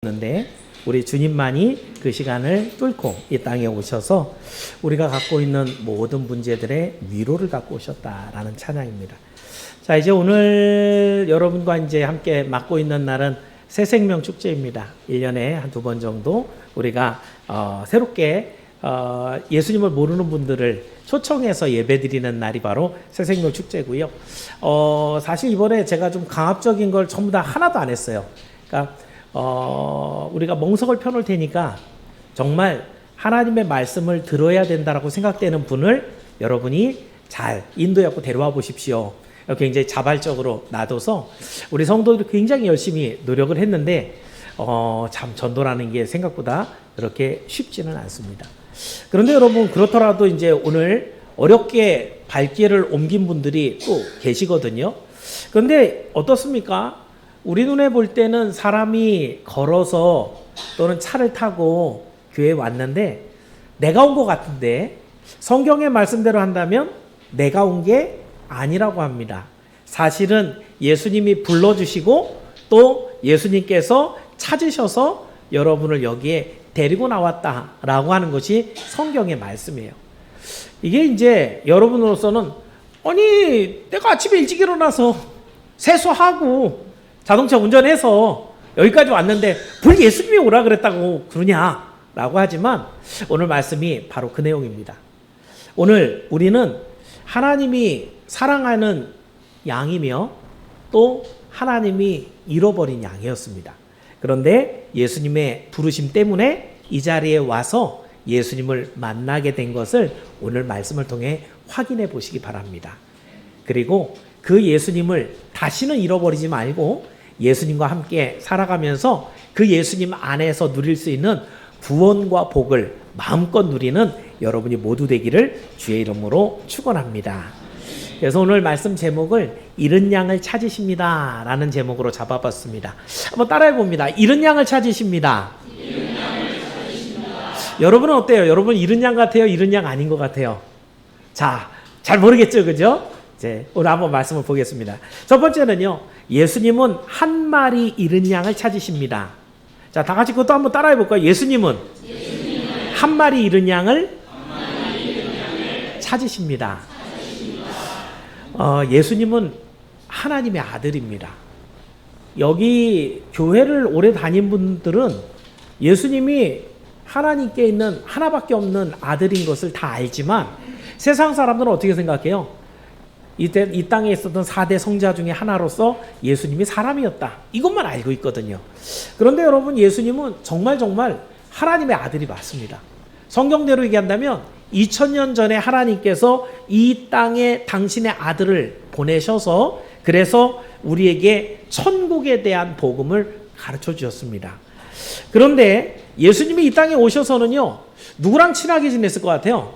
있는데 우리 주님만이 그 시간을 뚫고 이 땅에 오셔서 우리가 갖고 있는 모든 문제들의 위로를 갖고 오셨다라는 찬양입니다. 자, 이제 오늘 여러분과 이제 함께 맡고 있는 날은 새생명 축제입니다. 1년에 한 2번 정도 우리가 새롭게 예수님을 모르는 분들을 초청해서 예배드리는 날이 바로 새생명 축제고요. 사실 이번에 제가 좀 강압적인 걸 전부 다 하나도 안 했어요. 그러니까 우리가 멍석을 펴놓을 테니까 정말 하나님의 말씀을 들어야 된다라고 생각되는 분을 여러분이 잘 인도해서 데려와 보십시오. 굉장히 자발적으로 놔둬서 우리 성도들이 굉장히 열심히 노력을 했는데 참 전도라는 게 생각보다 그렇게 쉽지는 않습니다. 그런데 여러분, 그렇더라도 이제 오늘 어렵게 발길을 옮긴 분들이 또 계시거든요. 그런데 어떻습니까? 우리 눈에 볼 때는 사람이 걸어서 또는 차를 타고 교회에 왔는데 내가 온 것 같은데, 성경의 말씀대로 한다면 내가 온 게 아니라고 합니다. 사실은 예수님이 불러주시고 또 예수님께서 찾으셔서 여러분을 여기에 데리고 나왔다라고 하는 것이 성경의 말씀이에요. 이게 이제 여러분으로서는 아니 내가 아침에 일찍 일어나서 세수하고 자동차 운전해서 여기까지 왔는데 뭘 예수님이 오라 그랬다고 그러냐라고 하지만 오늘 말씀이 바로 그 내용입니다. 오늘 우리는 하나님이 사랑하는 양이며 또 하나님이 잃어버린 양이었습니다. 그런데 예수님의 부르심 때문에 이 자리에 와서 예수님을 만나게 된 것을 오늘 말씀을 통해 확인해 보시기 바랍니다. 그리고 그 예수님을 다시는 잃어버리지 말고 예수님과 함께 살아가면서 그 예수님 안에서 누릴 수 있는 구원과 복을 마음껏 누리는 여러분이 모두 되기를 주의 이름으로 축원합니다. 그래서 오늘 말씀 제목을 잃은 양을 찾으십니다 라는 제목으로 잡아봤습니다. 한번 따라해 봅니다. 잃은 양을 찾으십니다. 여러분은 어때요? 여러분 잃은 양 같아요? 잃은 양 아닌 것 같아요? 자, 잘 모르겠죠, 그죠? 이제 오늘 한번 말씀을 보겠습니다. 첫 번째는요, 예수님은 한 마리 잃은 양을 찾으십니다. 자, 다 같이 그것도 한번 따라해 볼까요? 예수님은 한 마리 잃은 양을 찾으십니다. 예수님은 하나님의 아들입니다. 여기 교회를 오래 다닌 분들은 예수님이 하나님께 있는 하나밖에 없는 아들인 것을 다 알지만 세상 사람들은 어떻게 생각해요? 이 땅에 있었던 4대 성자 중에 하나로서 예수님이 사람이었다, 이것만 알고 있거든요. 그런데 여러분, 예수님은 정말 하나님의 아들이 맞습니다. 성경대로 얘기한다면 2000년 전에 하나님께서 이 땅에 당신의 아들을 보내셔서 그래서 우리에게 천국에 대한 복음을 가르쳐 주셨습니다. 그런데 예수님이 이 땅에 오셔서는요, 누구랑 친하게 지냈을 것 같아요?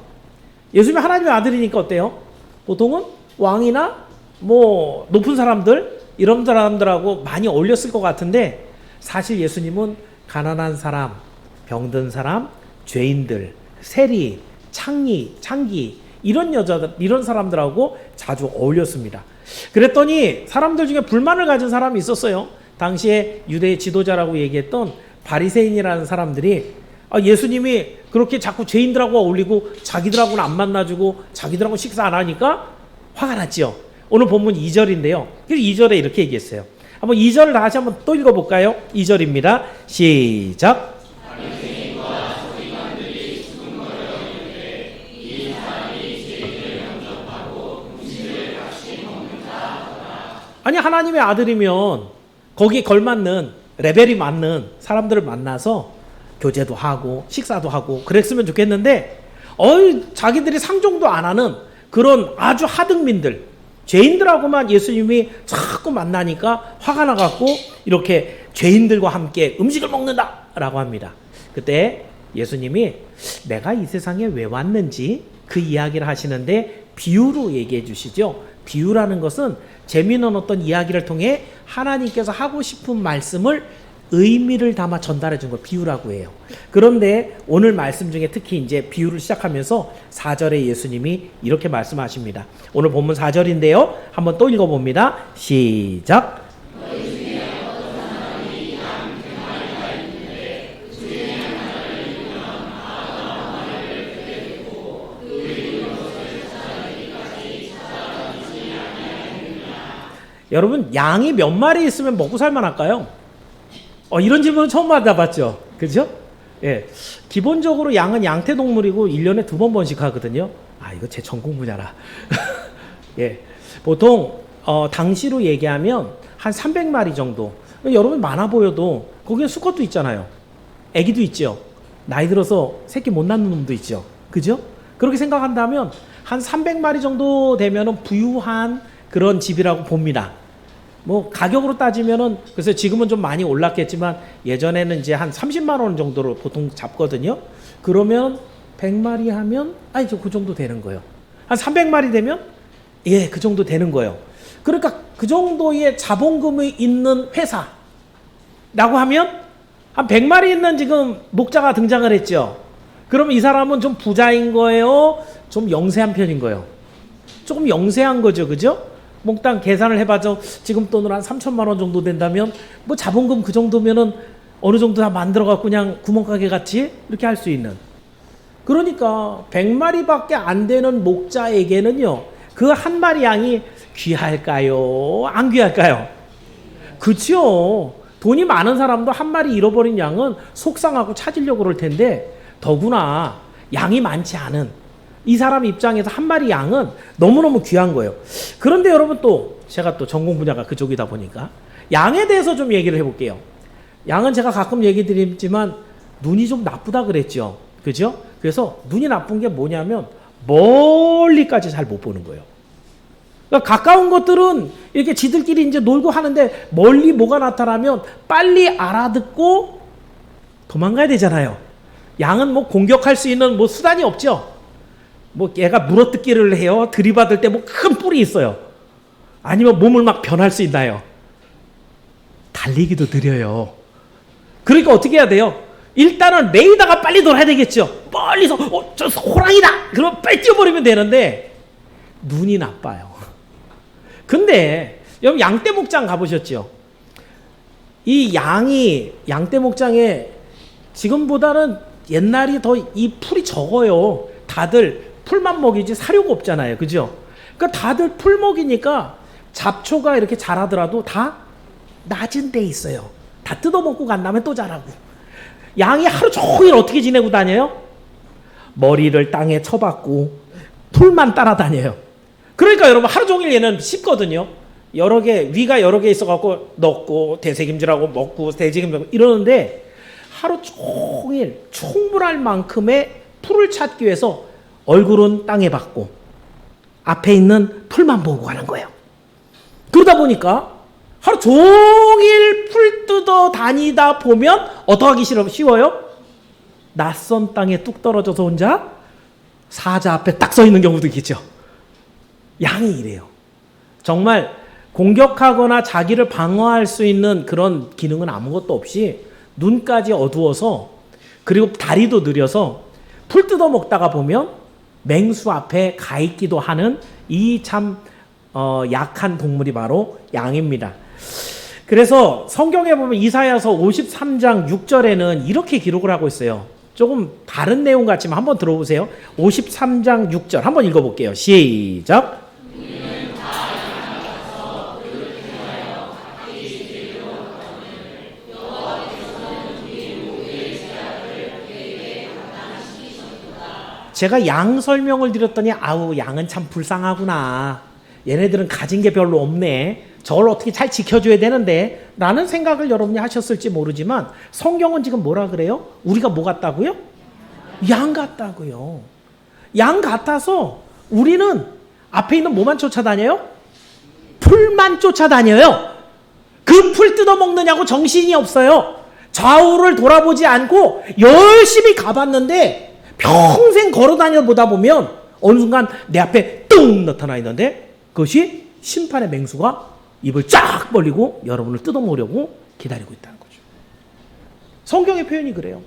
예수님이 하나님의 아들이니까 어때요? 보통은 왕이나 뭐 높은 사람들, 이런 사람들하고 많이 어울렸을 것 같은데 사실 예수님은 가난한 사람, 병든 사람, 죄인들, 세리, 창기 이런 여자들, 이런 사람들하고 자주 어울렸습니다. 그랬더니 사람들 중에 불만을 가진 사람이 있었어요. 당시에 유대의 지도자라고 얘기했던 바리새인이라는 사람들이 예수님이 그렇게 자꾸 죄인들하고 어울리고 자기들하고는 안 만나주고 자기들하고 식사 안 하니까 화가 났죠. 오늘 본문 2절인데요. 그래서 2절에 이렇게 얘기했어요. 한번 2절을 다시 한번 또 읽어볼까요? 2절입니다. 시작. 아니, 하나님의 아들이면 거기에 걸맞는 레벨이 맞는 사람들을 만나서 교제도 하고 식사도 하고 그랬으면 좋겠는데 자기들이 상종도 안 하는 그런 아주 하등민들, 죄인들하고만 예수님이 자꾸 만나니까 화가 나갖고 이렇게 죄인들과 함께 음식을 먹는다라고 합니다. 그때 예수님이 내가 이 세상에 왜 왔는지 그 이야기를 하시는데 비유로 얘기해 주시죠. 비유라는 것은 재미있는 어떤 이야기를 통해 하나님께서 하고 싶은 말씀을 의미를 담아 전달해 준 걸 비유라고 해요. 그런데 오늘 말씀 중에 특히 이제 비유를 시작하면서 4절에 예수님이 이렇게 말씀하십니다. 오늘 본문 4절인데요. 한번 또 읽어봅니다. 시작. 여러분, 양이 몇 마리 있으면 먹고 살만할까요? 이런 질문은 처음 받아봤죠. 그죠? 예. 기본적으로 양은 양태동물이고 1년에 2번씩 하거든요. 이거 제 전공 분야라. 예. 보통, 당시로 얘기하면 한 300마리 정도. 여러분 많아 보여도 거기에 수컷도 있잖아요. 애기도 있죠. 나이 들어서 새끼 못 낳는 놈도 있죠. 그죠? 그렇게 생각한다면 한 300마리 정도 되면은 부유한 그런 집이라고 봅니다. 뭐 가격으로 따지면은 그래서 지금은 좀 많이 올랐겠지만 예전에는 이제 한 30만 원 정도로 보통 잡거든요. 그러면 100마리 하면 그 정도 되는 거예요. 한 300마리 되면 그 정도 되는 거예요. 그러니까 그 정도의 자본금이 있는 회사라고 하면 한 100마리 있는 지금 목자가 등장을 했죠. 그럼 이 사람은 좀 부자인 거예요? 좀 영세한 편인 거예요? 조금 영세한 거죠. 그죠? 몽땅 계산을 해봐서 지금 돈으로 한 3천만 원 정도 된다면 뭐 자본금 그 정도면은 어느 정도 다 만들어갖고 그냥 구멍가게 같이 이렇게 할 수 있는. 그러니까 100마리밖에 안 되는 목자에게는요, 그 한 마리 양이 귀할까요? 안 귀할까요? 그쵸? 돈이 많은 사람도 한 마리 잃어버린 양은 속상하고 찾으려고 그럴 텐데, 더구나 양이 많지 않은 이 사람 입장에서 한 마리 양은 너무너무 귀한 거예요. 그런데 여러분, 또 제가 또 전공 분야가 그쪽이다 보니까 양에 대해서 좀 얘기를 해볼게요. 양은 제가 가끔 얘기 드리지만 눈이 좀 나쁘다 그랬죠. 그죠? 그래서 눈이 나쁜 게 뭐냐면 멀리까지 잘 못 보는 거예요. 그러니까 가까운 것들은 이렇게 지들끼리 이제 놀고 하는데 멀리 뭐가 나타나면 빨리 알아듣고 도망가야 되잖아요. 양은 뭐 공격할 수 있는 뭐 수단이 없죠. 뭐 얘가 물어뜯기를 해요. 들이받을 때 뭐 큰 뿔이 있어요. 아니면 몸을 막 변할 수 있나요? 달리기도 느려요. 그러니까 어떻게 해야 돼요? 일단은 레이더가 빨리 돌아야 되겠죠. 멀리서 저 호랑이다! 그러면 빨리 뛰어버리면 되는데 눈이 나빠요. 근데 여러분, 양떼 목장 가보셨죠? 이 양이 양떼 목장에 지금보다는 옛날이 더 이 풀이 적어요. 다들 풀만 먹이지 사료가 없잖아요. 그죠? 그러니까 다들 풀 먹이니까 잡초가 이렇게 자라더라도 다 낮은 데 있어요. 다 뜯어먹고 간 다음에 또 자라고. 양이 하루 종일 어떻게 지내고 다녀요? 머리를 땅에 쳐박고 풀만 따라다녀요. 그러니까 여러분, 하루 종일 얘는 씹거든요. 여러 개, 위가 여러 개 있어갖고 넣고 대책임질하고 먹고 대책임질하고 이러는데 하루 종일 충분할 만큼의 풀을 찾기 위해서 얼굴은 땅에 박고 앞에 있는 풀만 보고 가는 거예요. 그러다 보니까 하루 종일 풀 뜯어 다니다 보면 어떡하기 쉬워요? 낯선 땅에 뚝 떨어져서 혼자 사자 앞에 딱 서 있는 경우도 있겠죠. 양이 이래요. 정말 공격하거나 자기를 방어할 수 있는 그런 기능은 아무것도 없이 눈까지 어두워서, 그리고 다리도 느려서 풀 뜯어 먹다가 보면 맹수 앞에 가 있기도 하는 이 참 약한 동물이 바로 양입니다. 그래서 성경에 보면 이사야서 53장 6절에는 이렇게 기록을 하고 있어요. 조금 다른 내용 같지만 한번 들어보세요. 53장 6절 한번 읽어볼게요. 시작. 제가 양 설명을 드렸더니 양은 참 불쌍하구나. 얘네들은 가진 게 별로 없네. 저걸 어떻게 잘 지켜줘야 되는데 라는 생각을 여러분이 하셨을지 모르지만 성경은 지금 뭐라 그래요? 우리가 뭐 같다고요? 양 같다고요. 양 같아서 우리는 앞에 있는 뭐만 쫓아다녀요? 풀만 쫓아다녀요. 그 풀 뜯어먹느냐고 정신이 없어요. 좌우를 돌아보지 않고 열심히 가봤는데 평생 걸어다녀 보다 보면 어느 순간 내 앞에 뚱 나타나 있는데 그것이 심판의 맹수가 입을 쫙 벌리고 여러분을 뜯어먹으려고 기다리고 있다는 거죠. 성경의 표현이 그래요.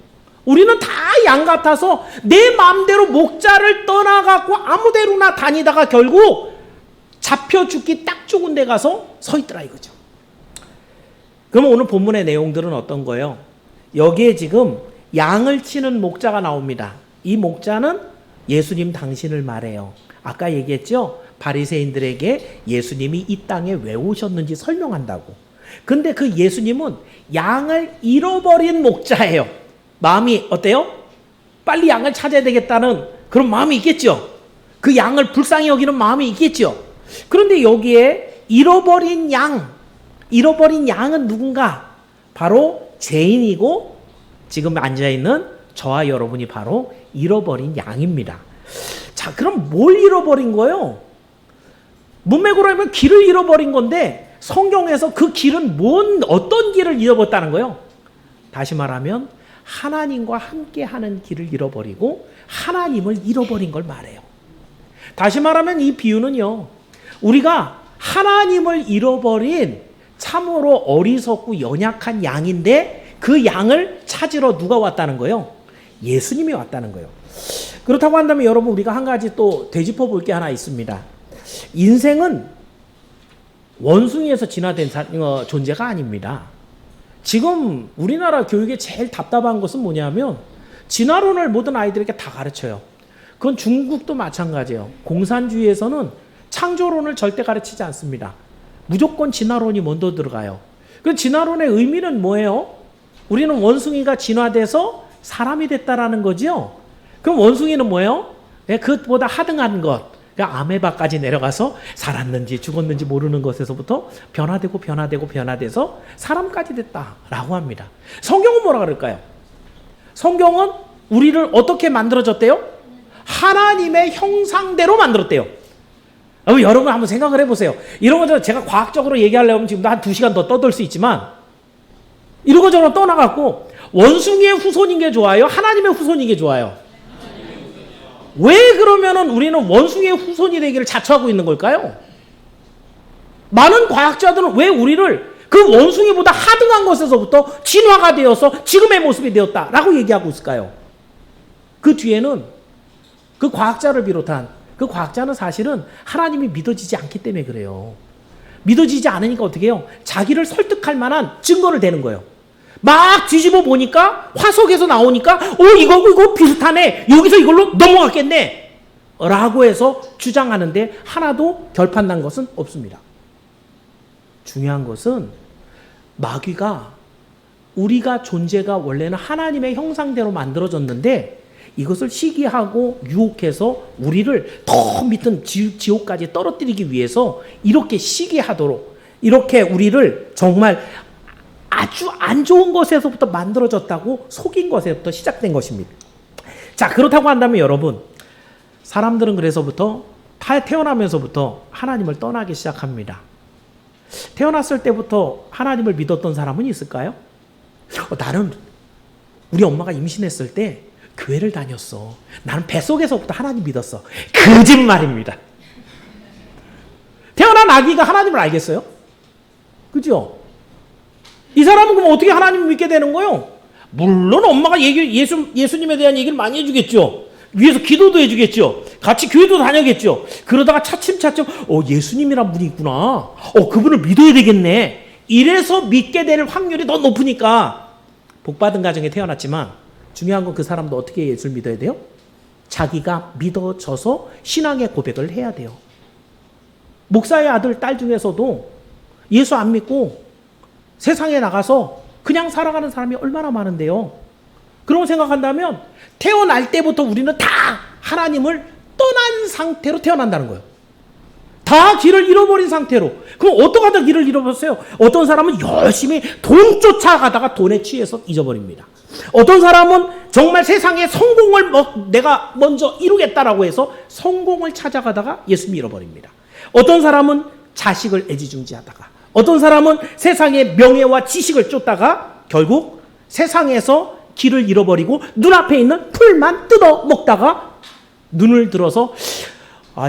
우리는 다 양 같아서 내 마음대로 목자를 떠나갖고 아무데로나 다니다가 결국 잡혀 죽기 딱 좋은 데 가서 서 있더라 이거죠. 그러면 오늘 본문의 내용들은 어떤 거예요? 여기에 지금 양을 치는 목자가 나옵니다. 이 목자는 예수님 당신을 말해요. 아까 얘기했죠? 바리새인들에게 예수님이 이 땅에 왜 오셨는지 설명한다고. 근데 그 예수님은 양을 잃어버린 목자예요. 마음이 어때요? 빨리 양을 찾아야 되겠다는 그런 마음이 있겠죠. 그 양을 불쌍히 여기는 마음이 있겠죠. 그런데 여기에 잃어버린 양은 누군가? 바로 죄인이고 지금 앉아있는 저와 여러분이 바로 잃어버린 양입니다. 자, 그럼 뭘 잃어버린 거예요? 문맥으로 하면 길을 잃어버린 건데 성경에서 그 길은 어떤 길을 잃어버렸다는 거예요? 다시 말하면 하나님과 함께하는 길을 잃어버리고 하나님을 잃어버린 걸 말해요. 다시 말하면 이 비유는요, 우리가 하나님을 잃어버린 참으로 어리석고 연약한 양인데 그 양을 찾으러 누가 왔다는 거예요? 예수님이 왔다는 거예요. 그렇다고 한다면 여러분, 우리가 한 가지 또 되짚어 볼 게 하나 있습니다. 인생은 원숭이에서 진화된 존재가 아닙니다. 지금 우리나라 교육에 제일 답답한 것은 뭐냐면 진화론을 모든 아이들에게 다 가르쳐요. 그건 중국도 마찬가지예요. 공산주의에서는 창조론을 절대 가르치지 않습니다. 무조건 진화론이 먼저 들어가요. 그 진화론의 의미는 뭐예요? 우리는 원숭이가 진화돼서 사람이 됐다라는 거죠. 그럼 원숭이는 뭐예요? 그것보다 하등한 것, 그러니까 아메바까지 내려가서 살았는지 죽었는지 모르는 것에서부터 변화돼서 사람까지 됐다라고 합니다. 성경은 뭐라 그럴까요? 성경은 우리를 어떻게 만들어줬대요? 하나님의 형상대로 만들었대요. 여러분 한번 생각을 해보세요. 이런 거 제가 과학적으로 얘기하려면 지금도 한 2시간 더 떠들 수 있지만 이런 거저런 떠나갖고 원숭이의 후손인 게 좋아요? 하나님의 후손인 게 좋아요? 왜 그러면은 우리는 원숭이의 후손이 되기를 자처하고 있는 걸까요? 많은 과학자들은 왜 우리를 그 원숭이보다 하등한 것에서부터 진화가 되어서 지금의 모습이 되었다라고 얘기하고 있을까요? 그 뒤에는 그 과학자를 비롯한 그 과학자는 사실은 하나님이 믿어지지 않기 때문에 그래요. 믿어지지 않으니까 어떻게 해요? 자기를 설득할 만한 증거를 대는 거예요. 막 뒤집어 보니까 화석에서 나오니까 이거 비슷하네. 여기서 이걸로 넘어갔겠네. 라고 해서 주장하는데 하나도 결판난 것은 없습니다. 중요한 것은 마귀가 우리가 존재가 원래는 하나님의 형상대로 만들어졌는데 이것을 시기하고 유혹해서 우리를 더 밑은 지옥까지 떨어뜨리기 위해서 이렇게 시기하도록 이렇게 우리를 정말 아주 안 좋은 것에서부터 만들어졌다고 속인 것에서부터 시작된 것입니다. 자, 그렇다고 한다면 여러분, 사람들은 그래서부터 태어나면서부터 하나님을 떠나기 시작합니다. 태어났을 때부터 하나님을 믿었던 사람은 있을까요? 나는 우리 엄마가 임신했을 때 교회를 다녔어. 나는 뱃속에서부터 하나님 믿었어. 거짓말입니다. 태어난 아기가 하나님을 알겠어요? 그죠? 이 사람은 그럼 어떻게 하나님을 믿게 되는 거예요? 물론 엄마가 예수님에 대한 얘기를 많이 해주겠죠. 위에서 기도도 해주겠죠. 같이 교회도 다녀겠죠. 그러다가 차츰차츰 예수님이란 분이 있구나. 그분을 믿어야 되겠네. 이래서 믿게 될 확률이 더 높으니까 복받은 가정에 태어났지만 중요한 건 그 사람도 어떻게 예수를 믿어야 돼요? 자기가 믿어져서 신앙의 고백을 해야 돼요. 목사의 아들, 딸 중에서도 예수 안 믿고 세상에 나가서 그냥 살아가는 사람이 얼마나 많은데요. 그런 생각한다면 태어날 때부터 우리는 다 하나님을 떠난 상태로 태어난다는 거예요. 다 길을 잃어버린 상태로. 그럼 어떻게 하다 길을 잃어버렸어요? 어떤 사람은 열심히 돈 쫓아가다가 돈에 취해서 잊어버립니다. 어떤 사람은 정말 세상에 성공을 내가 먼저 이루겠다라고 해서 성공을 찾아가다가 예수님 잃어버립니다. 어떤 사람은 자식을 애지중지하다가 어떤 사람은 세상의 명예와 지식을 쫓다가 결국 세상에서 길을 잃어버리고 눈앞에 있는 풀만 뜯어 먹다가 눈을 들어서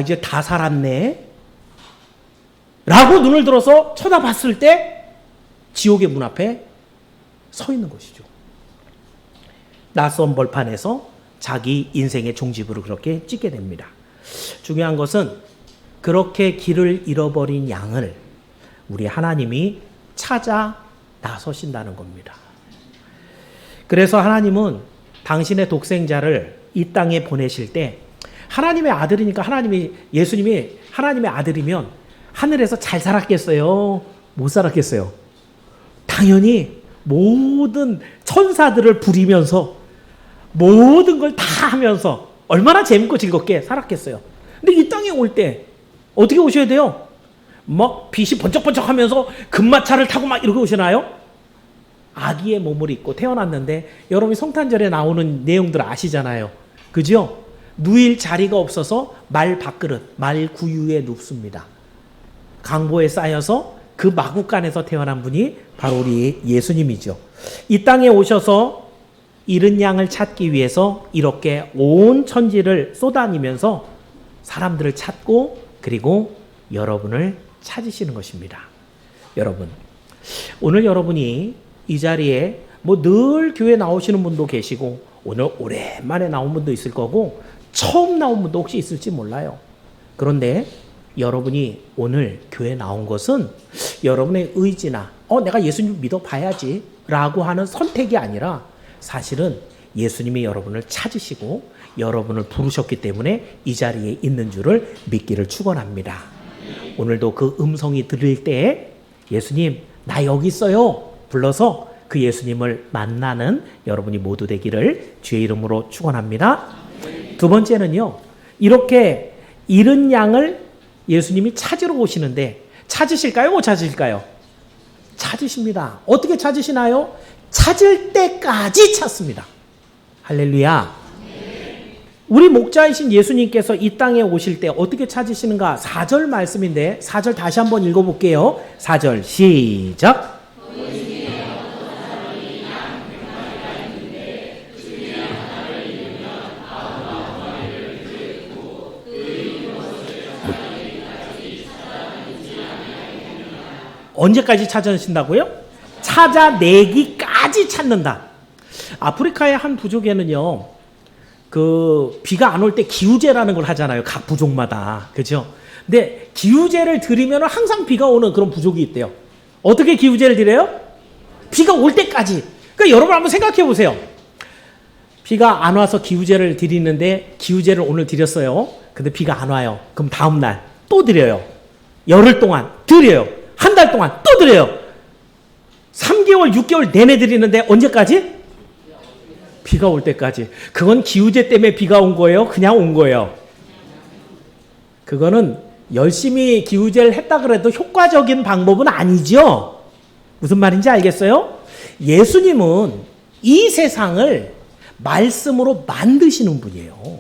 이제 다 살았네 라고 눈을 들어서 쳐다봤을 때 지옥의 문 앞에 서 있는 것이죠. 낯선 벌판에서 자기 인생의 종지부를 그렇게 찍게 됩니다. 중요한 것은 그렇게 길을 잃어버린 양을 우리 하나님이 찾아 나서신다는 겁니다. 그래서 하나님은 당신의 독생자를 이 땅에 보내실 때 하나님의 아들이니까 예수님이 하나님의 아들이면 하늘에서 잘 살았겠어요? 못 살았겠어요? 당연히 모든 천사들을 부리면서 모든 걸 다 하면서 얼마나 재밌고 즐겁게 살았겠어요. 근데 이 땅에 올 때 어떻게 오셔야 돼요? 막 빛이 번쩍번쩍 하면서 금마차를 타고 막 이렇게 오시나요? 아기의 몸을 입고 태어났는데 여러분이 성탄절에 나오는 내용들 아시잖아요. 그죠? 누일 자리가 없어서 말 밥그릇, 말 구유에 눕습니다. 강보에 쌓여서 그 마구간에서 태어난 분이 바로 우리 예수님이죠. 이 땅에 오셔서 잃은 양을 찾기 위해서 이렇게 온 천지를 쏘다니면서 사람들을 찾고 그리고 여러분을 찾으시는 것입니다. 여러분, 오늘 여러분이 이 자리에 뭐 늘 교회 나오시는 분도 계시고 오늘 오랜만에 나온 분도 있을 거고 처음 나온 분도 혹시 있을지 몰라요. 그런데 여러분이 오늘 교회 나온 것은 여러분의 의지나 내가 예수님 믿어봐야지 라고 하는 선택이 아니라 사실은 예수님이 여러분을 찾으시고 여러분을 부르셨기 때문에 이 자리에 있는 줄을 믿기를 축원합니다. 오늘도 그 음성이 들릴 때 예수님 나 여기 있어요 불러서 그 예수님을 만나는 여러분이 모두 되기를 주의 이름으로 축원합니다. 두 번째는요, 이렇게 잃은 양을 예수님이 찾으러 오시는데 찾으실까요? 못 찾으실까요? 찾으십니다. 어떻게 찾으시나요? 찾을 때까지 찾습니다. 할렐루야. 우리 목자이신 예수님께서 이 땅에 오실 때 어떻게 찾으시는가? 4절 말씀인데 4절 다시 한번 읽어볼게요. 4절 시작. 언제까지 찾으신다고요? 찾아내기까지 찾는다. 아프리카의 한 부족에는요, 그 비가 안 올 때 기우제라는 걸 하잖아요. 각 부족마다. 그죠? 근데 기우제를 드리면 항상 비가 오는 그런 부족이 있대요. 어떻게 기우제를 드려요? 비가 올 때까지. 그러니까 여러분 한번 생각해 보세요. 비가 안 와서 기우제를 드리는데 기우제를 오늘 드렸어요. 근데 비가 안 와요. 그럼 다음 날 또 드려요. 열흘 동안 드려요. 한 달 동안 또 드려요. 3개월, 6개월 내내 드리는데 언제까지? 비가 올 때까지. 그건 기우제 때문에 비가 온 거예요? 그냥 온 거예요? 그거는 열심히 기우제를 했다 그래도 효과적인 방법은 아니죠. 무슨 말인지 알겠어요? 예수님은 이 세상을 말씀으로 만드시는 분이에요.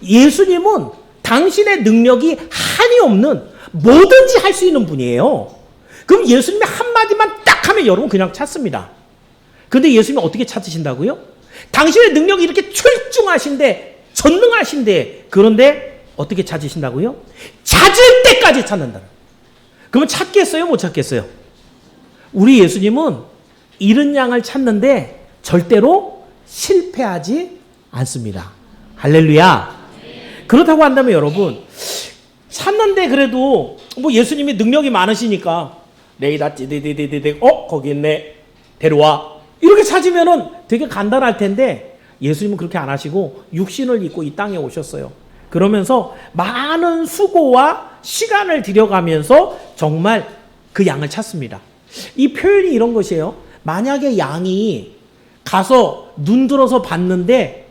예수님은 당신의 능력이 한이 없는 뭐든지 할 수 있는 분이에요. 그럼 예수님이 한마디만 딱 하면 여러분 그냥 찾습니다. 그런데 예수님이 어떻게 찾으신다고요? 당신의 능력이 이렇게 출중하신데 전능하신데 그런데 어떻게 찾으신다고요? 찾을 때까지 찾는다. 그러면 찾겠어요? 못 찾겠어요? 우리 예수님은 잃은 양을 찾는데 절대로 실패하지 않습니다. 할렐루야. 그렇다고 한다면 여러분 찾는데 그래도 뭐 예수님이 능력이 많으시니까 레이다 찌디디디디 거기 있네 데려와 이렇게 찾으면은 되게 간단할 텐데 예수님은 그렇게 안 하시고 육신을 입고 이 땅에 오셨어요. 그러면서 많은 수고와 시간을 들여가면서 정말 그 양을 찾습니다. 이 표현이 이런 것이에요. 만약에 양이 가서 눈 들어서 봤는데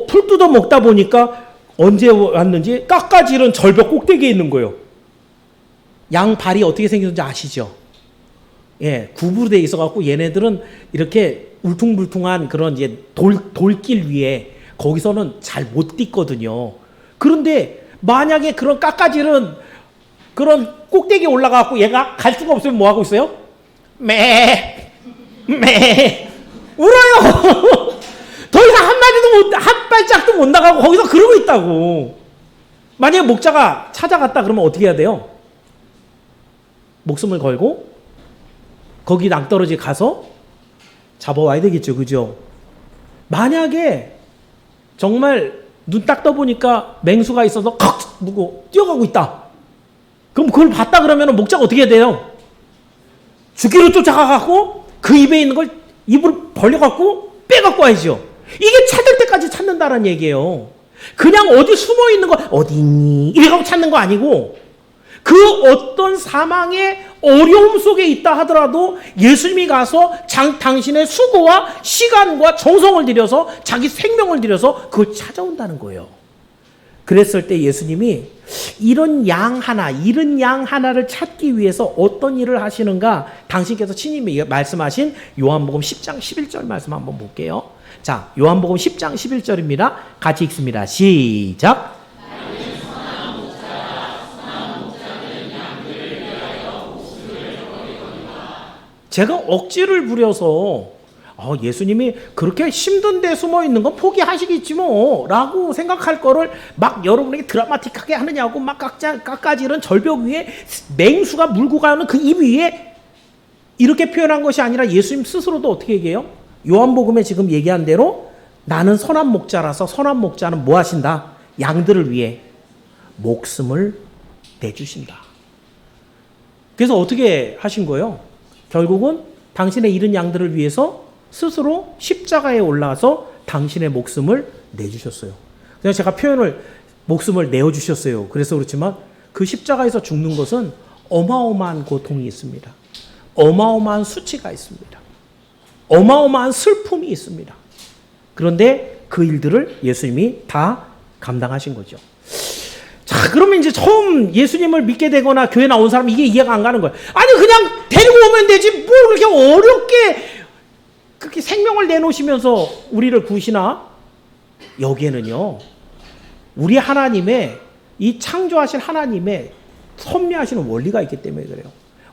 풀 뜯어 먹다 보니까 언제 왔는지 깎아지른 절벽 꼭대기에 있는 거예요. 양 발이 어떻게 생겼는지 아시죠? 예, 구부로 있어갖고 얘네들은 이렇게 울퉁불퉁한 그런 이제 돌길 위에 거기서는 잘 못 뛰거든요. 그런데 만약에 그런 깎아지른 그런 꼭대기에 올라가갖고 얘가 갈 수가 없으면 뭐 하고 있어요? 매 울어요. 더 이상 한 발짝도 못 나가고 거기서 그러고 있다고. 만약에 목자가 찾아갔다 그러면 어떻게 해야 돼요? 목숨을 걸고 거기 낭떠러지 가서 잡아와야 되겠죠. 그죠? 만약에 정말 눈 딱 떠보니까 맹수가 있어서 칵 누고 뛰어가고 있다. 그럼 그걸 봤다 그러면 목자가 어떻게 해야 돼요? 죽기로 쫓아가갖고 그 입에 있는 걸 입을 벌려갖고 빼갖고 와야죠. 이게 찾을 때까지 찾는다는 얘기예요. 그냥 어디 숨어 있는 거 어디 있니? 이래가고 찾는 거 아니고 그 어떤 사망의 어려움 속에 있다 하더라도 예수님이 가서 당신의 수고와 시간과 정성을 들여서 자기 생명을 들여서 그걸 찾아온다는 거예요. 그랬을 때 예수님이 잃은 양 하나를 찾기 위해서 어떤 일을 하시는가 당신께서 친히 말씀하신 요한복음 10장 11절 말씀 한번 볼게요. 자, 요한복음 10장 11절입니다. 같이 읽습니다. 시작. 제가 억지를 부려서 예수님이 그렇게 힘든 데 숨어 있는 건 포기하시겠지 뭐 라고 생각할 거를 막 여러분에게 드라마틱하게 하느냐고 막 깎아지른 절벽 위에 맹수가 물고 가는 그 입 위에 이렇게 표현한 것이 아니라 예수님 스스로도 어떻게 얘기해요? 요한복음에 지금 얘기한 대로 나는 선한 목자라서 선한 목자는 뭐 하신다? 양들을 위해 목숨을 내주신다. 그래서 어떻게 하신 거예요? 결국은 당신의 잃은 양들을 위해서 스스로 십자가에 올라와서 당신의 목숨을 내주셨어요. 그래서 제가 표현을 목숨을 내어주셨어요. 그래서 그렇지만 그 십자가에서 죽는 것은 어마어마한 고통이 있습니다. 어마어마한 수치가 있습니다. 어마어마한 슬픔이 있습니다. 그런데 그 일들을 예수님이 다 감당하신 거죠. 자, 그러면 이제 처음 예수님을 믿게 되거나 교회 나온 사람은 이게 이해가 안 가는 거예요. 아니, 그냥 데리고 오면 되지. 뭘 그렇게 어렵게 그렇게 생명을 내놓으시면서 우리를 구시나? 여기에는요, 우리 하나님의 이 창조하신 하나님의 섭리하시는 원리가 있기 때문에 그래요.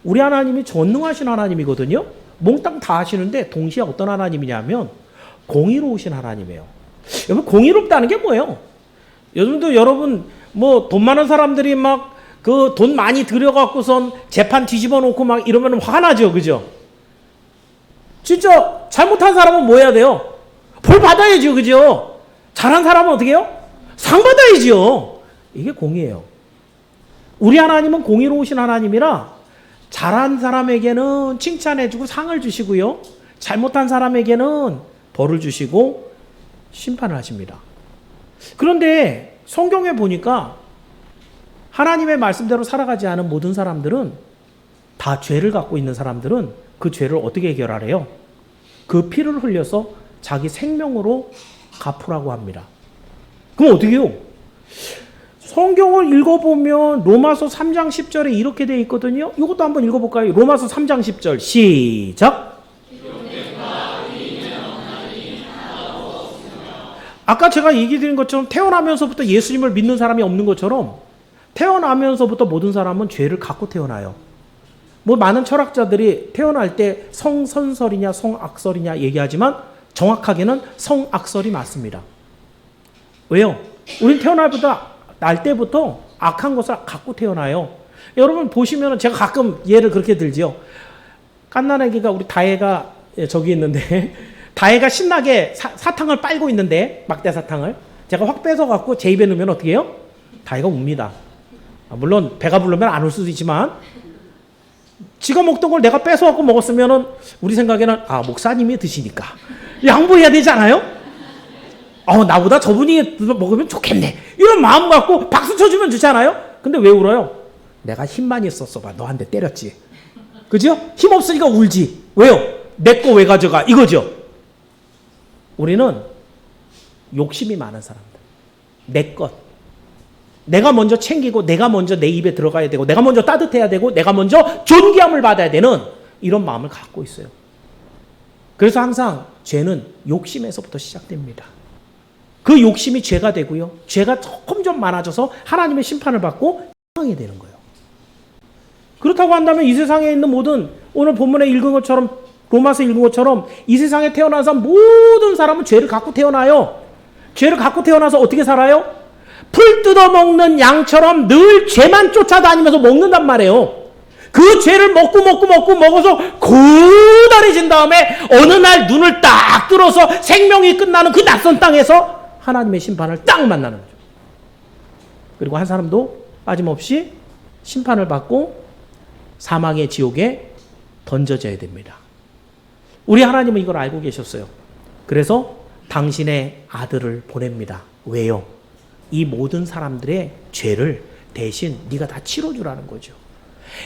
우리 하나님이 전능하신 하나님이거든요. 몽땅 다 하시는데 동시에 어떤 하나님이냐면 공의로우신 하나님이에요. 여러분, 공의롭다는 게 뭐예요? 요즘도 여러분 뭐 돈 많은 사람들이 막 그 돈 많이 들여갖고선 재판 뒤집어 놓고 막 이러면 화나죠, 그죠? 진짜 잘못한 사람은 뭐 해야 돼요? 벌 받아야죠, 그죠? 잘한 사람은 어떻게 해요? 상 받아야죠. 이게 공의예요. 우리 하나님은 공의로우신 하나님이라 잘한 사람에게는 칭찬해주고 상을 주시고요, 잘못한 사람에게는 벌을 주시고 심판을 하십니다. 그런데 성경에 보니까 하나님의 말씀대로 살아가지 않은 모든 사람들은, 다 죄를 갖고 있는 사람들은 그 죄를 어떻게 해결하래요? 그 피를 흘려서 자기 생명으로 갚으라고 합니다. 그럼 어떻게 해요? 성경을 읽어보면 로마서 3장 10절에 이렇게 되어 있거든요. 이것도 한번 읽어볼까요? 로마서 3장 10절 시작. 아까 제가 얘기 드린 것처럼 태어나면서부터 예수님을 믿는 사람이 없는 것처럼 태어나면서부터 모든 사람은 죄를 갖고 태어나요. 뭐 많은 철학자들이 태어날 때 성선설이냐 성악설이냐 얘기하지만 정확하게는 성악설이 맞습니다. 왜요? 우린 날 때부터 악한 것을 갖고 태어나요. 여러분 보시면 제가 가끔 예를 그렇게 들지요. 갓난아기가 우리 다혜가 저기 있는데 다혜가 신나게 사탕을 빨고 있는데, 막대 사탕을 제가 확 뺏어 갖고 제 입에 넣으면 어떻게 해요? 다혜가 웁니다. 물론 배가 부르면 안 울 수도 있지만 지가 먹던 걸 내가 뺏어 갖고 먹었으면은 우리 생각에는 목사님이 드시니까 양보해야 되지 않아요? 나보다 저분이 먹으면 좋겠네, 이런 마음 갖고 박수 쳐주면 좋잖아요. 근데 왜 울어요? 내가 힘만 있었어 봐, 너한테 때렸지, 그죠? 힘 없으니까 울지. 왜요? 내 거 왜 가져가, 이거죠. 우리는 욕심이 많은 사람들, 내 것, 내가 먼저 챙기고 내가 먼저 내 입에 들어가야 되고 내가 먼저 따뜻해야 되고 내가 먼저 존귀함을 받아야 되는 이런 마음을 갖고 있어요. 그래서 항상 죄는 욕심에서부터 시작됩니다. 그 욕심이 죄가 되고요, 죄가 점점 많아져서 하나님의 심판을 받고 상하게 되는 거예요. 그렇다고 한다면 이 세상에 있는 모든, 오늘 본문에 읽은 것처럼, 로마서 읽은 것처럼 이 세상에 태어난 사람 모든 사람은 죄를 갖고 태어나요. 죄를 갖고 태어나서 어떻게 살아요? 풀 뜯어먹는 양처럼 늘 죄만 쫓아다니면서 먹는단 말이에요. 그 죄를 먹어서 고단해진 다음에 어느 날 눈을 딱 뚫어서 생명이 끝나는 그 낯선 땅에서 하나님의 심판을 딱 만나는 거죠. 그리고 한 사람도 빠짐없이 심판을 받고 사망의 지옥에 던져져야 됩니다. 우리 하나님은 이걸 알고 계셨어요. 그래서 당신의 아들을 보냅니다. 왜요? 이 모든 사람들의 죄를 대신 네가 다 치러주라는 거죠.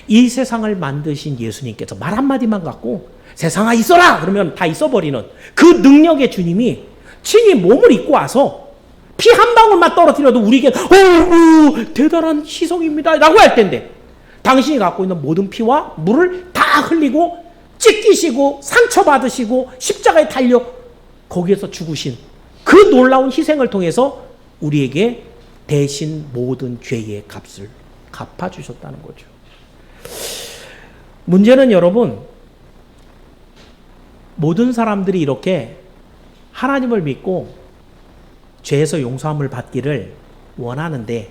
이 세상을 만드신 예수님께서 말 한마디만 갖고 세상아 있어라! 그러면 다 있어버리는 그 능력의 주님이 친히 몸을 입고 와서 피 한 방울만 떨어뜨려도 우리에게 대단한 희생입니다 라고 할 텐데, 당신이 갖고 있는 모든 피와 물을 다 흘리고 찢기시고 상처받으시고 십자가에 달려 거기에서 죽으신 그 놀라운 희생을 통해서 우리에게 대신 모든 죄의 값을 갚아주셨다는 거죠. 문제는 여러분, 모든 사람들이 이렇게 하나님을 믿고 죄에서 용서함을 받기를 원하는데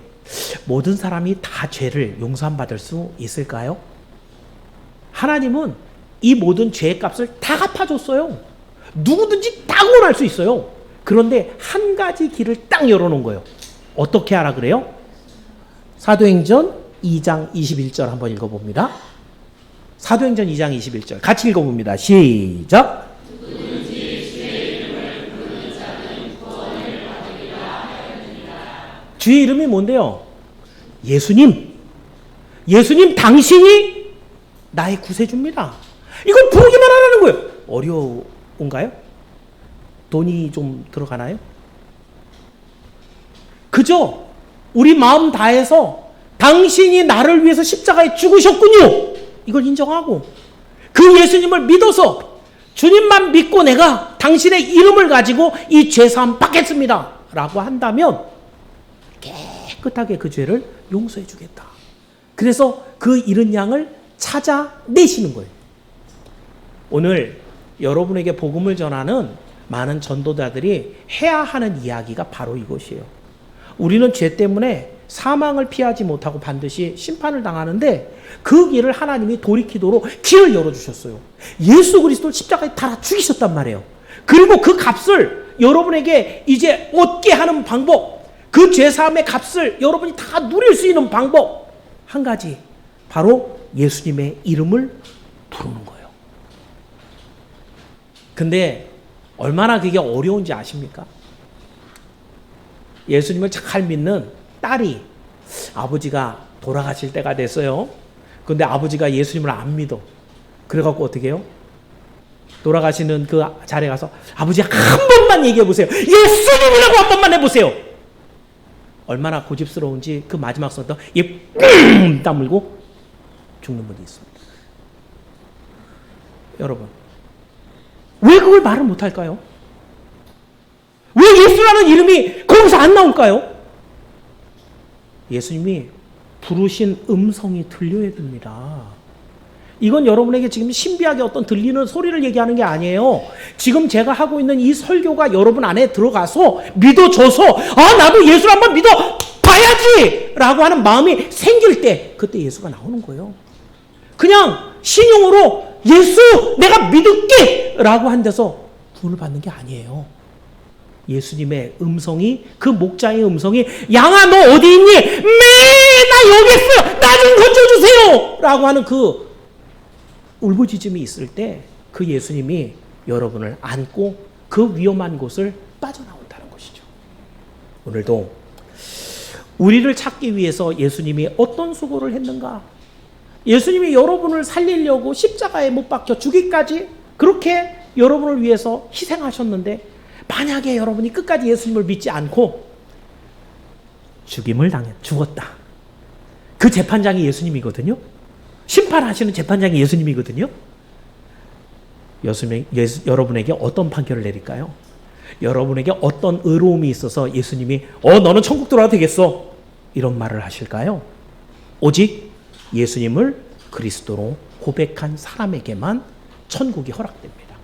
모든 사람이 다 죄를 용서함 받을 수 있을까요? 하나님은 이 모든 죄의 값을 다 갚아줬어요. 누구든지 다 구원할 수 있어요. 그런데 한 가지 길을 딱 열어놓은 거예요. 어떻게 하라 그래요? 사도행전 2장 21절 한번 읽어봅니다. 사도행전 2장 21절 같이 읽어봅니다. 시작. 주의 이름이 뭔데요? 예수님. 예수님 당신이 나의 구세주입니다. 이걸 부르기만 하라는 거예요. 어려운가요? 돈이 좀 들어가나요? 그죠? 우리 마음 다해서 당신이 나를 위해서 십자가에 죽으셨군요. 이걸 인정하고 그 예수님을 믿어서 주님만 믿고 내가 당신의 이름을 가지고 이 죄사함 받겠습니다 라고 한다면 깨끗하게 그 죄를 용서해 주겠다. 그래서 그 잃은 양을 찾아내시는 거예요. 오늘 여러분에게 복음을 전하는 많은 전도자들이 해야 하는 이야기가 바로 이것이에요. 우리는 죄 때문에 사망을 피하지 못하고 반드시 심판을 당하는데 그 길을 하나님이 돌이키도록 길을 열어주셨어요. 예수 그리스도를 십자가에 달아 죽이셨단 말이에요. 그리고 그 값을 여러분에게 이제 얻게 하는 방법, 그 죄사함의 값을 여러분이 다 누릴 수 있는 방법 한 가지, 바로 예수님의 이름을 부르는 거예요. 근데 얼마나 그게 어려운지 아십니까? 예수님을 잘 믿는 딸이 아버지가 돌아가실 때가 됐어요. 근데 아버지가 예수님을 안 믿어. 그래갖고 어떻게 해요? 돌아가시는 그 자리에 가서 아버지 한 번만 얘기해 보세요. 예수님이라고 한 번만 해보세요. 얼마나 고집스러운지 그 마지막 순간 땀 흘고 죽는 분이 있습니다. 여러분, 왜 그걸 말을 못할까요? 왜 예수라는 이름이 거기서 안 나올까요? 예수님이 부르신 음성이 들려야 됩니다. 이건 여러분에게 지금 신비하게 어떤 들리는 소리를 얘기하는 게 아니에요. 지금 제가 하고 있는 이 설교가 여러분 안에 들어가서 믿어져서 나도 예수를 한번 믿어봐야지 라고 하는 마음이 생길 때 그때 예수가 나오는 거예요. 그냥 신용으로 예수 내가 믿을게 라고 한 데서 구원을 받는 게 아니에요. 예수님의 음성이, 그 목자의 음성이 양아 너 어디 있니? 나 여기 있어요. 나 좀 건져주세요 라고 하는 그 울부짖음이 있을 때 그 예수님이 여러분을 안고 그 위험한 곳을 빠져나온다는 것이죠. 오늘도 우리를 찾기 위해서 예수님이 어떤 수고를 했는가? 예수님이 여러분을 살리려고 십자가에 못 박혀 죽기까지 그렇게 여러분을 위해서 희생하셨는데, 만약에 여러분이 끝까지 예수님을 믿지 않고 죽임을 죽었다. 그 재판장이 예수님이거든요. 심판하시는 재판장이 예수님이거든요. 여러분에게 어떤 판결을 내릴까요? 여러분에게 어떤 의로움이 있어서 예수님이 너는 천국 들어가도 되겠어 이런 말을 하실까요? 오직 예수님을 그리스도로 고백한 사람에게만 천국이 허락됩니다.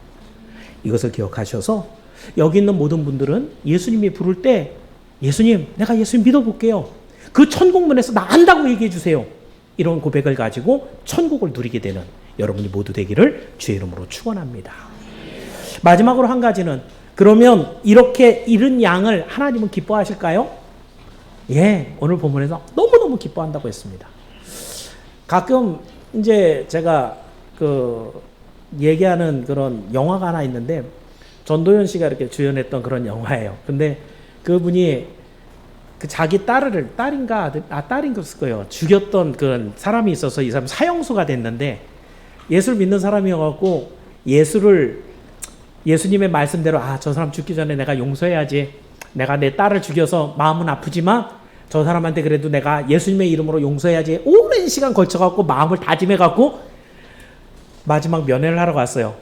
이것을 기억하셔서 여기 있는 모든 분들은 예수님이 부를 때 예수님 내가 예수님 믿어볼게요. 그 천국문에서 나 안다고 얘기해 주세요. 이런 고백을 가지고 천국을 누리게 되는 여러분이 모두 되기를 주의 이름으로 축원합니다. 마지막으로 한 가지는, 그러면 이렇게 잃은 양을 하나님은 기뻐하실까요? 예, 오늘 본문에서 너무너무 기뻐한다고 했습니다. 가끔 이제 제가 얘기하는 그런 영화가 하나 있는데 전도연 씨가 이렇게 주연했던 그런 영화예요. 근데 그분이 그 자기 딸인가 딸인가 쓸 거예요. 죽였던 그 사람이 있어서 이 사람 사형수가 됐는데 예수를 믿는 사람이어갖고 예수님의 말씀대로 저 사람 죽기 전에 내가 용서해야지. 내가 내 딸을 죽여서 마음은 아프지만 저 사람한테 그래도 내가 예수님의 이름으로 용서해야지. 오랜 시간 걸쳐갖고 마음을 다짐해갖고 마지막 면회를 하러 갔어요.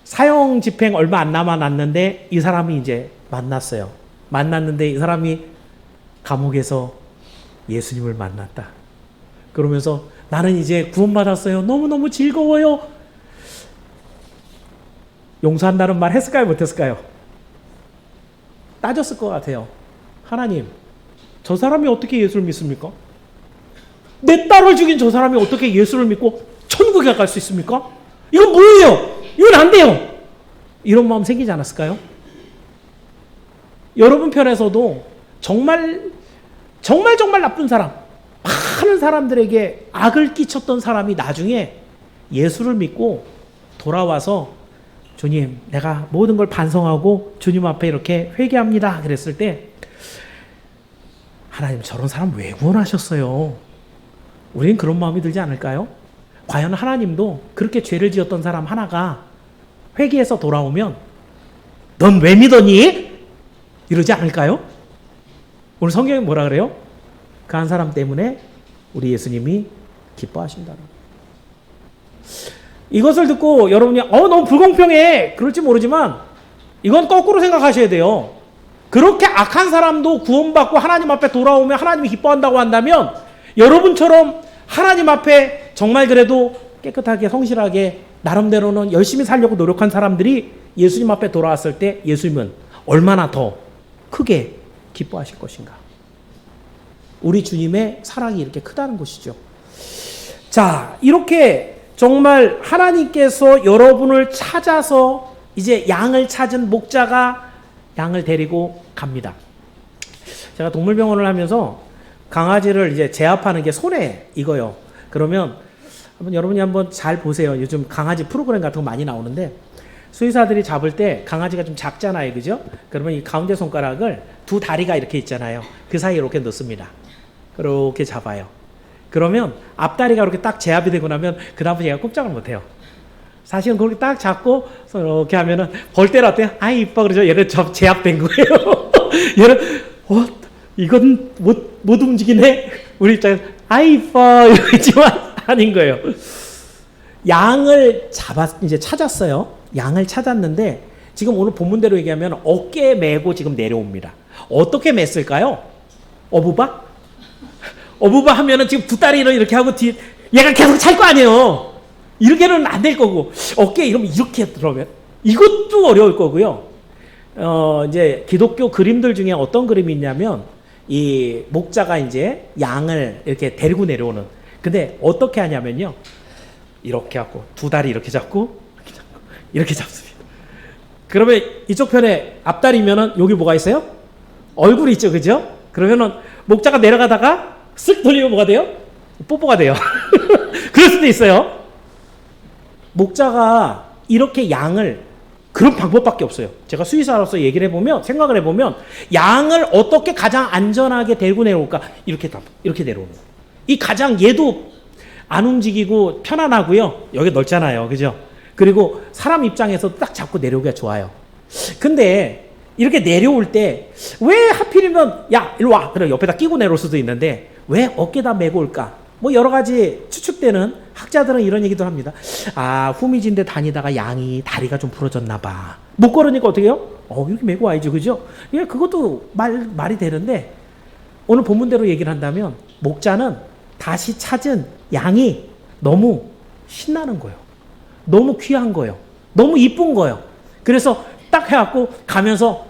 사형 집행 얼마 안 남았는데 이 사람이 이제 만났어요. 만났는데 이 사람이 감옥에서 예수님을 만났다. 그러면서 나는 이제 구원받았어요. 너무너무 즐거워요. 용서한다는 말 했을까요? 못했을까요? 따졌을 것 같아요. 하나님, 저 사람이 어떻게 예수를 믿습니까? 내 딸을 죽인 저 사람이 어떻게 예수를 믿고 천국에 갈 수 있습니까? 이건 뭐예요? 이건 안 돼요. 이런 마음 생기지 않았을까요? 여러분 편에서도 정말 나쁜 사람, 많은 사람들에게 악을 끼쳤던 사람이 나중에 예수를 믿고 돌아와서 주님, 내가 모든 걸 반성하고 주님 앞에 이렇게 회개합니다. 그랬을 때 하나님, 저런 사람 왜 구원하셨어요? 우리는 그런 마음이 들지 않을까요? 과연 하나님도 그렇게 죄를 지었던 사람 하나가 회개해서 돌아오면 넌 왜 믿었니? 이러지 않을까요? 오늘 성경에 뭐라 그래요? 그 한 사람 때문에 우리 예수님이 기뻐하신다는. 이것을 듣고 여러분이 너무 불공평해 그럴지 모르지만 이건 거꾸로 생각하셔야 돼요. 그렇게 악한 사람도 구원받고 하나님 앞에 돌아오면 하나님이 기뻐한다고 한다면 여러분처럼 하나님 앞에 정말 그래도 깨끗하게 성실하게 나름대로는 열심히 살려고 노력한 사람들이 예수님 앞에 돌아왔을 때 예수님은 얼마나 더 크게 기뻐하실 것인가. 우리 주님의 사랑이 이렇게 크다는 것이죠. 자, 이렇게 정말 하나님께서 여러분을 찾아서 이제 양을 찾은 목자가 양을 데리고 갑니다. 제가 동물병원을 하면서 강아지를 이제 제압하는 게 손에 익어요. 그러면 여러분이 한번 잘 보세요. 요즘 강아지 프로그램 같은 거 많이 나오는데 수의사들이 잡을 때 강아지가 좀 작잖아요. 그죠? 그러면 이 가운데 손가락을 두 다리가 이렇게 있잖아요. 그 사이에 이렇게 넣습니다. 그렇게 잡아요. 그러면 앞다리가 이렇게 딱 제압이 되고 나면 그 다음부터 얘가 꼼짝을 못해요. 사실은 그렇게 딱 잡고 이렇게 하면은 벌 때는 어때요? 아이 이뻐 그러죠. 얘는 제압된 거예요. 얘는 이건 못 움직이네. 우리 입장에서 아이 이뻐 이러지만 아닌 거예요. 양을 이제 찾았어요. 양을 찾았는데 지금 오늘 본문대로 얘기하면 어깨에 메고 지금 내려옵니다. 어떻게 맸을까요? 어부바 하면은 지금 두 다리를 이렇게 하고 뒤에 얘가 계속 찰 거 아니에요. 이렇게는 안 될 거고 어깨에 이러면 이렇게 들어오면 이것도 어려울 거고요. 이제 기독교 그림들 중에 어떤 그림이 있냐면 이 목자가 이제 양을 이렇게 데리고 내려오는. 근데 어떻게 하냐면요. 이렇게 하고 두 다리 이렇게 잡고 이렇게 잡습니다. 그러면 이쪽 편에 앞다리면은 여기 뭐가 있어요? 얼굴이 있죠, 그죠? 그러면은 목자가 내려가다가 쓱 돌리면 뭐가 돼요? 뽀뽀가 돼요. 그럴 수도 있어요. 목자가 이렇게 양을 그런 방법밖에 없어요. 제가 수의사로서 얘기를 해보면 생각을 해보면 양을 어떻게 가장 안전하게 데리고 내려올까? 이렇게 내려오는 거예요. 이 가장 얘도 안 움직이고 편안하고요. 여기 넓잖아요, 그죠? 그리고 사람 입장에서 딱 잡고 내려오기가 좋아요. 근데 이렇게 내려올 때 왜 하필이면 야 일로 와 그래 옆에다 끼고 내려올 수도 있는데 왜 어깨다 메고 올까? 뭐 여러 가지 추측되는 학자들은 이런 얘기도 합니다. 후미진데 다니다가 양이 다리가 좀 부러졌나 봐. 못 걸으니까 어떻게 해요? 이렇게 메고 와야죠, 그죠? 예, 그것도 말이 되는데 오늘 본문대로 얘기를 한다면 목자는 다시 찾은 양이 너무 신나는 거예요. 너무 귀한 거예요. 너무 이쁜 거예요. 그래서 딱 해갖고 가면서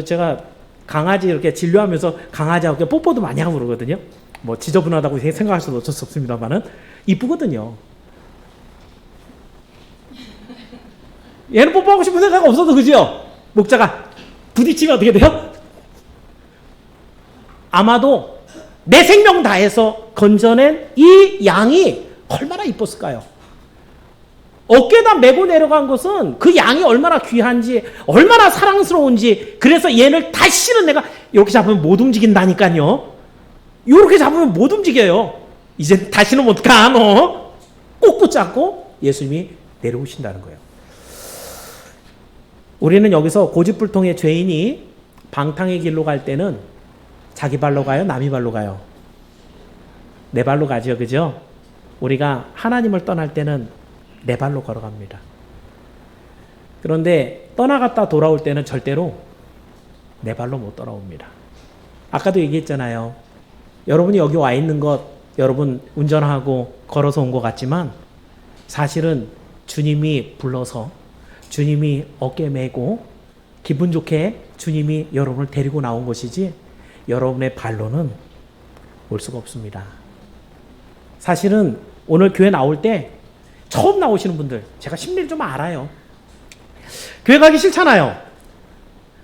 제가 강아지 이렇게 진료하면서 강아지하고 뽀뽀도 많이 하고 그러거든요. 뭐 지저분하다고 생각하셔도 어쩔 수 없습니다만은 이쁘거든요. 얘는 뽀뽀하고 싶은 생각 없어도 그죠? 목자가 부딪히면 어떻게 돼요? 아마도 내 생명 다해서 건져낸 이 양이 얼마나 이뻤을까요? 어깨에다 메고 내려간 것은 그 양이 얼마나 귀한지, 얼마나 사랑스러운지, 그래서 얘를 다시는 내가 이렇게 잡으면 못 움직인다니까요. 이렇게 잡으면 못 움직여요. 이제 다시는 못 가, 너. 꼭 붙잡고 예수님이 내려오신다는 거예요. 우리는 여기서 고집불통의 죄인이 방탕의 길로 갈 때는 자기 발로 가요? 남이 발로 가요? 내 발로 가죠. 그죠? 우리가 하나님을 떠날 때는 내 발로 걸어갑니다. 그런데 떠나갔다 돌아올 때는 절대로 내 발로 못 돌아옵니다. 아까도 얘기했잖아요. 여러분이 여기 와 있는 것, 여러분 운전하고 걸어서 온 것 같지만 사실은 주님이 불러서, 주님이 어깨 메고 기분 좋게 주님이 여러분을 데리고 나온 것이지 여러분의 발로는 올 수가 없습니다. 사실은 오늘 교회 나올 때 처음 나오시는 분들, 제가 심리를 좀 알아요. 교회 가기 싫잖아요.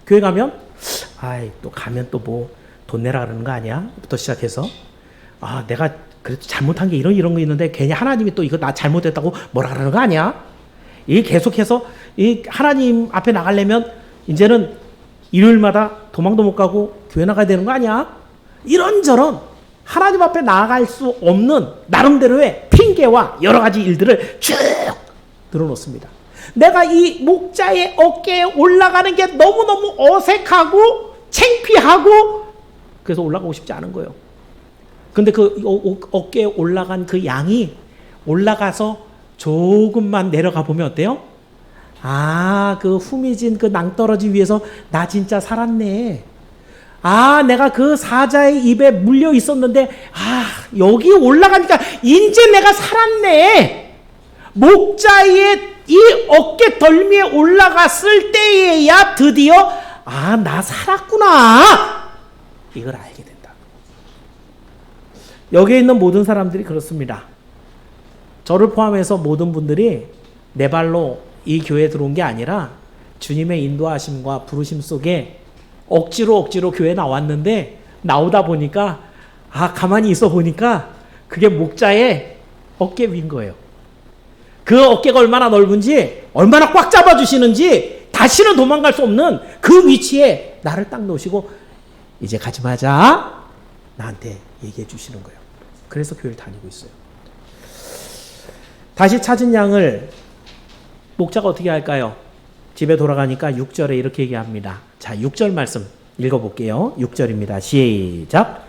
교회 가면 아이 또 가면 또 뭐 돈 내라 그러는 거 아니야? 부터 시작해서 내가 그래도 잘못한 게 이런 거 있는데 괜히 하나님이 또 이거 나 잘못했다고 뭐라 그러는 거 아니야? 이 계속해서 이 하나님 앞에 나가려면 이제는 일요일마다 도망도 못 가고 교회 나가야 되는 거 아니야? 이런저런 하나님 앞에 나아갈 수 없는 나름대로의 핑계와 여러 가지 일들을 쭉 늘어놓습니다. 내가 이 목자의 어깨에 올라가는 게 너무너무 어색하고 창피하고 그래서 올라가고 싶지 않은 거예요. 근데 그 어깨에 올라간 그 양이 올라가서 조금만 내려가 보면 어때요? 그 후미진 그 낭떠러지 위에서 나 진짜 살았네. 내가 그 사자의 입에 물려 있었는데 여기 올라가니까 이제 내가 살았네. 목자의 이 어깨 덜미에 올라갔을 때에야 드디어 나 살았구나. 이걸 알게 된다. 여기에 있는 모든 사람들이 그렇습니다. 저를 포함해서 모든 분들이 내 발로 이 교회에 들어온 게 아니라 주님의 인도하심과 부르심 속에 억지로 교회에 나왔는데 나오다 보니까 가만히 있어 보니까 그게 목자의 어깨 위인 거예요. 그 어깨가 얼마나 넓은지, 얼마나 꽉 잡아주시는지 다시는 도망갈 수 없는 그 위치에 나를 딱 놓으시고 이제 가지 마자 나한테 얘기해 주시는 거예요. 그래서 교회를 다니고 있어요. 다시 찾은 양을 목자가 어떻게 할까요? 집에 돌아가니까 6절에 이렇게 얘기합니다. 자, 6절 말씀 읽어볼게요. 6절입니다. 시작.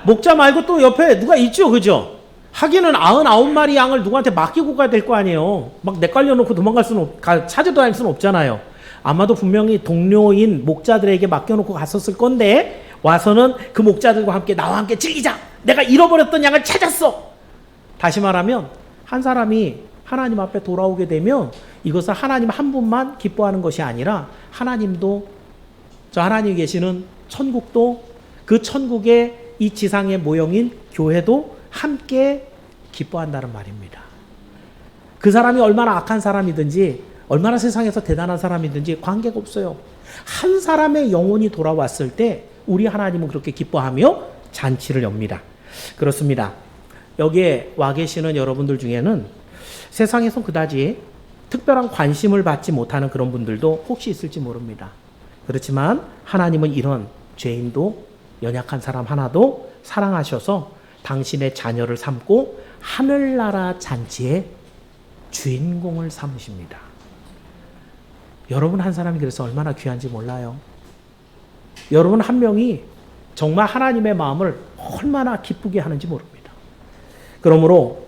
목자 말고 또 옆에 누가 있죠, 그죠? 하기는 99마리 양을 누구한테 맡기고 가야 될 거 아니에요. 막 내깔려 놓고 도망갈 수는 찾아 다닐 수는 없잖아요. 아마도 분명히 동료인 목자들에게 맡겨놓고 갔었을 건데 와서는 그 목자들과 함께 나와 함께 즐기자. 내가 잃어버렸던 양을 찾았어. 다시 말하면 한 사람이 하나님 앞에 돌아오게 되면 이것은 하나님 한 분만 기뻐하는 것이 아니라 하나님도, 저 하나님이 계시는 천국도, 그 천국의 이 지상의 모형인 교회도 함께 기뻐한다는 말입니다. 그 사람이 얼마나 악한 사람이든지 얼마나 세상에서 대단한 사람이든지 관계가 없어요. 한 사람의 영혼이 돌아왔을 때 우리 하나님은 그렇게 기뻐하며 잔치를 엽니다. 그렇습니다. 여기에 와 계시는 여러분들 중에는 세상에서 그다지 특별한 관심을 받지 못하는 그런 분들도 혹시 있을지 모릅니다. 그렇지만 하나님은 이런 죄인도 연약한 사람 하나도 사랑하셔서 당신의 자녀를 삼고 하늘나라 잔치의 주인공을 삼으십니다. 여러분 한 사람이 그래서 얼마나 귀한지 몰라요. 여러분 한 명이 정말 하나님의 마음을 얼마나 기쁘게 하는지 모릅니다. 그러므로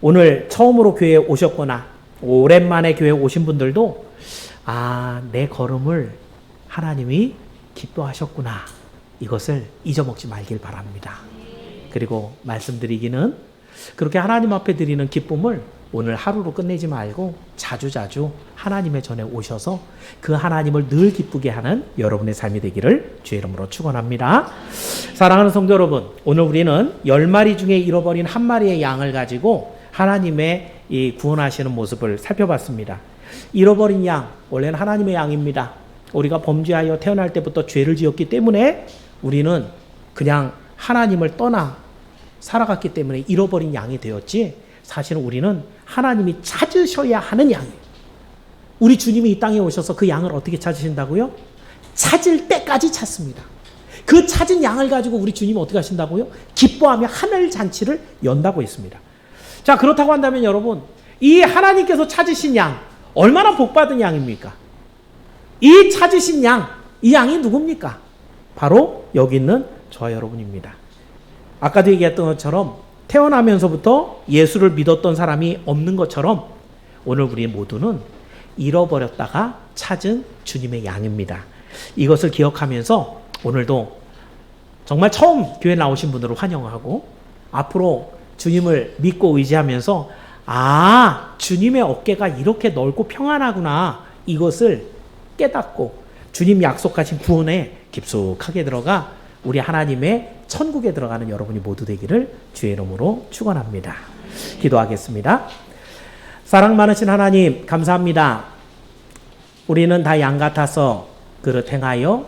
오늘 처음으로 교회에 오셨거나 오랜만에 교회에 오신 분들도 내 걸음을 하나님이 기뻐하셨구나. 이것을 잊어먹지 말길 바랍니다. 그리고 말씀드리기는 그렇게 하나님 앞에 드리는 기쁨을 오늘 하루로 끝내지 말고 자주자주 하나님의 전에 오셔서 그 하나님을 늘 기쁘게 하는 여러분의 삶이 되기를 주의 이름으로 축원합니다. 사랑하는 성도 여러분, 오늘 우리는 10마리 중에 잃어버린 한 마리의 양을 가지고 하나님의 이 구원하시는 모습을 살펴봤습니다. 잃어버린 양, 원래는 하나님의 양입니다. 우리가 범죄하여 태어날 때부터 죄를 지었기 때문에 우리는 그냥 하나님을 떠나 살아갔기 때문에 잃어버린 양이 되었지, 사실은 우리는 하나님이 찾으셔야 하는 양이에요. 우리 주님이 이 땅에 오셔서 그 양을 어떻게 찾으신다고요? 찾을 때까지 찾습니다. 그 찾은 양을 가지고 우리 주님이 어떻게 하신다고요? 기뻐하며 하늘 잔치를 연다고 했습니다. 자, 그렇다고 한다면 여러분, 이 하나님께서 찾으신 양, 얼마나 복받은 양입니까? 이 찾으신 양, 이 양이 누굽니까? 바로 여기 있는 저와 여러분입니다. 아까도 얘기했던 것처럼 태어나면서부터 예수를 믿었던 사람이 없는 것처럼 오늘 우리 모두는 잃어버렸다가 찾은 주님의 양입니다. 이것을 기억하면서 오늘도 정말 처음 교회 나오신 분들을 환영하고, 앞으로 주님을 믿고 의지하면서 주님의 어깨가 이렇게 넓고 평안하구나, 이것을 깨닫고 주님 약속하신 구원에 깊숙하게 들어가 우리 하나님의 천국에 들어가는 여러분이 모두 되기를 주의 이름으로 축원합니다. 기도하겠습니다. 사랑 많으신 하나님, 감사합니다. 우리는 다 양 같아서 그릇 행하여